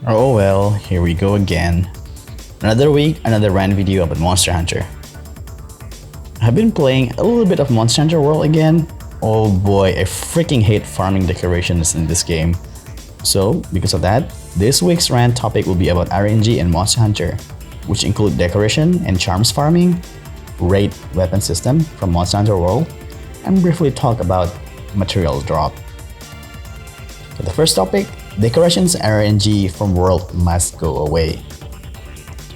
Oh well, here we go again. Another week, another rant video about Monster Hunter. I've been playing a little bit of Monster Hunter World again. Oh boy, I freaking hate farming decorations in this game. So, because of that, this week's rant topic will be about RNG and Monster Hunter, which include decoration and charms farming, raid weapon system from Monster Hunter World, and briefly talk about material drop. For the first topic, decorations RNG from World must go away.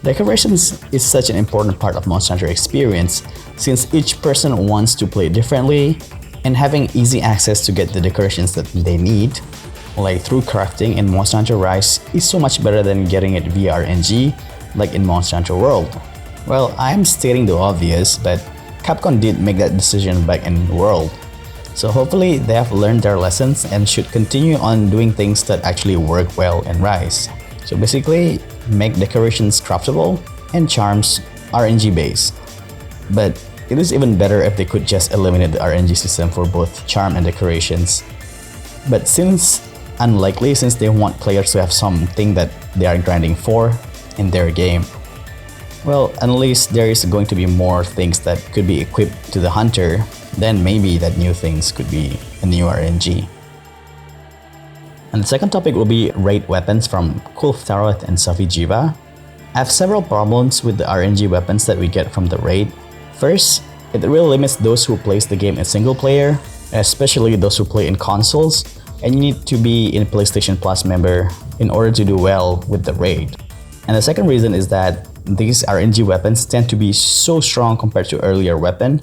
Decorations is such an important part of Monster Hunter experience since each person wants to play differently, and having easy access to get the decorations that they need, like through crafting in Monster Hunter Rise, is so much better than getting it via RNG like in Monster Hunter World. Well, I'm stating the obvious, but Capcom did make that decision back in World. So hopefully they have learned their lessons and should continue on doing things that actually work well in Rise. So basically, make decorations craftable and charms RNG based. But it is even better if they could just eliminate the RNG system for both charm and decorations. But since unlikely, since they want players to have something that they are grinding for in their game. Well, unless there is going to be more things that could be equipped to the hunter, then maybe that new things could be a new RNG. And the second topic will be raid weapons from Kulf Taroth and Safi Jiva. I have several problems with the RNG weapons that we get from the raid. First, it really limits those who plays the game in single player, especially those who play in consoles, and you need to be in PlayStation Plus member in order to do well with the raid. And the second reason is that these RNG weapons tend to be so strong compared to earlier weapon.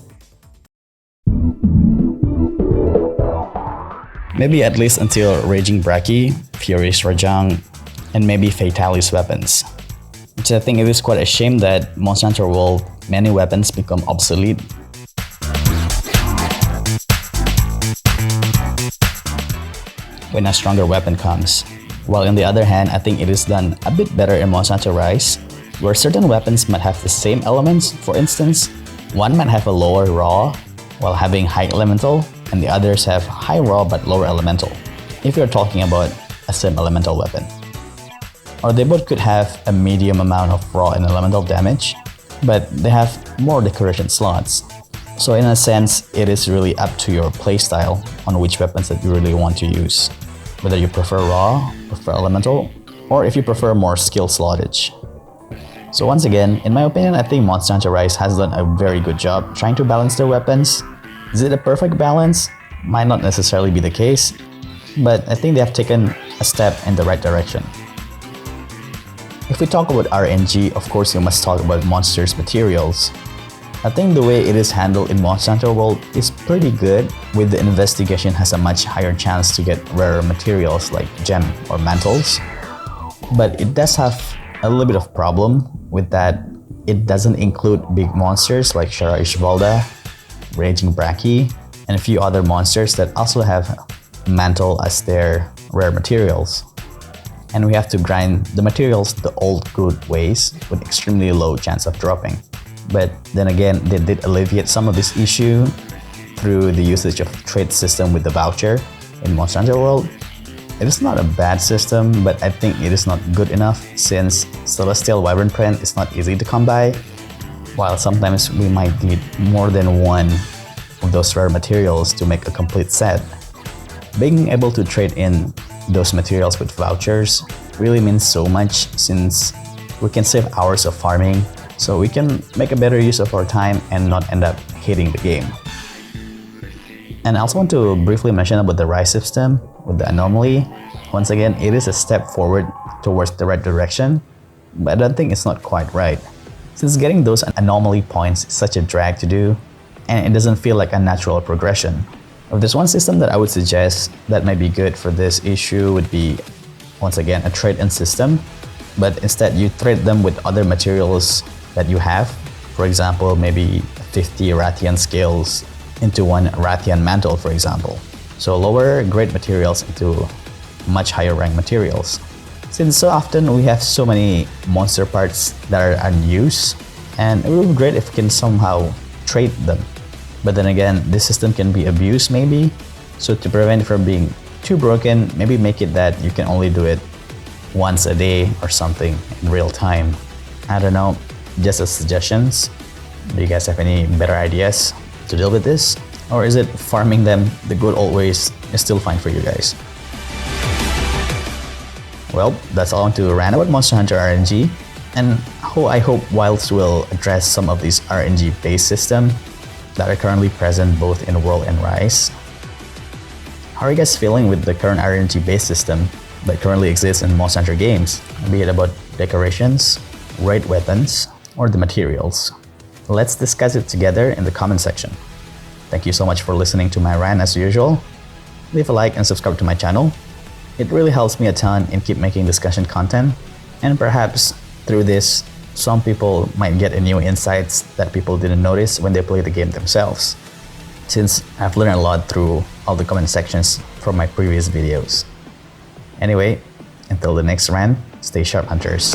Maybe at least until Raging Braki, Furious Rajang, and maybe Fatalis weapons. Which I think it is quite a shame that Monster Hunter World many weapons become obsolete. When a stronger weapon comes. While on the other hand, I think it is done a bit better in Monster Hunter Rise, where certain weapons might have the same elements. For instance, one might have a lower raw while having high elemental, and the others have high raw but lower elemental, if you're talking about a same elemental weapon. Or they both could have a medium amount of raw and elemental damage, but they have more decoration slots. So in a sense, it is really up to your playstyle on which weapons that you really want to use. Whether you prefer raw, prefer elemental, or if you prefer more skill slottage. So once again, in my opinion, I think Monster Hunter Rise has done a very good job trying to balance their weapons. Is it a perfect balance? Might not necessarily be the case, but I think they have taken a step in the right direction. If we talk about RNG, of course we must talk about monsters' materials. I think the way it is handled in Monster Hunter World is pretty good, with the investigation has a much higher chance to get rare materials like gem or mantles. But it does have a little bit of problem with that it doesn't include big monsters like Shara Ishvalda, Raging Braki, and a few other monsters that also have mantle as their rare materials. And we have to grind the materials the old good ways with extremely low chance of dropping. But then again, they did alleviate some of this issue through the usage of trade system with the voucher in Monster Hunter World. It is not a bad system, but I think it is not good enough since Celestial Wyvern Print is not easy to come by, while sometimes we might need more than one of those rare materials to make a complete set. Being able to trade in those materials with vouchers really means so much since we can save hours of farming, so we can make a better use of our time and not end up hating the game. And I also want to briefly mention about the Rise system with the anomaly. Once again, it is a step forward towards the right direction, but I don't think it's not quite right, since getting those anomaly points is such a drag to do, and it doesn't feel like a natural progression. If there's one system that I would suggest that might be good for this issue would be, once again, a trade-in system, but instead you trade them with other materials that you have. For example, maybe 50 Rathian scales into one Rathian mantle, for example. So lower grade materials into much higher rank materials. Since so often we have so many monster parts that are unused, and it would be great if we can somehow trade them. But then again, this system can be abused maybe, so to prevent it from being too broken, maybe make it that you can only do it once a day or something in real time. I don't know, just as suggestions. Do you guys have any better ideas to deal with this? Or is it farming them the good old ways is still fine for you guys? Well, that's all to rant about Monster Hunter RNG, and I hope Wilds will address some of these RNG-based systems that are currently present both in World and Rise. How are you guys feeling with the current RNG-based system that currently exists in Monster Hunter games, be it about decorations, raid weapons, or the materials? Let's discuss it together in the comment section. Thank you so much for listening to my rant as usual. Leave a like and subscribe to my channel. It really helps me a ton in keep making discussion content, and perhaps through this, some people might get a new insights that people didn't notice when they play the game themselves, since I've learned a lot through all the comment sections from my previous videos. Anyway, until the next rant, stay sharp, hunters.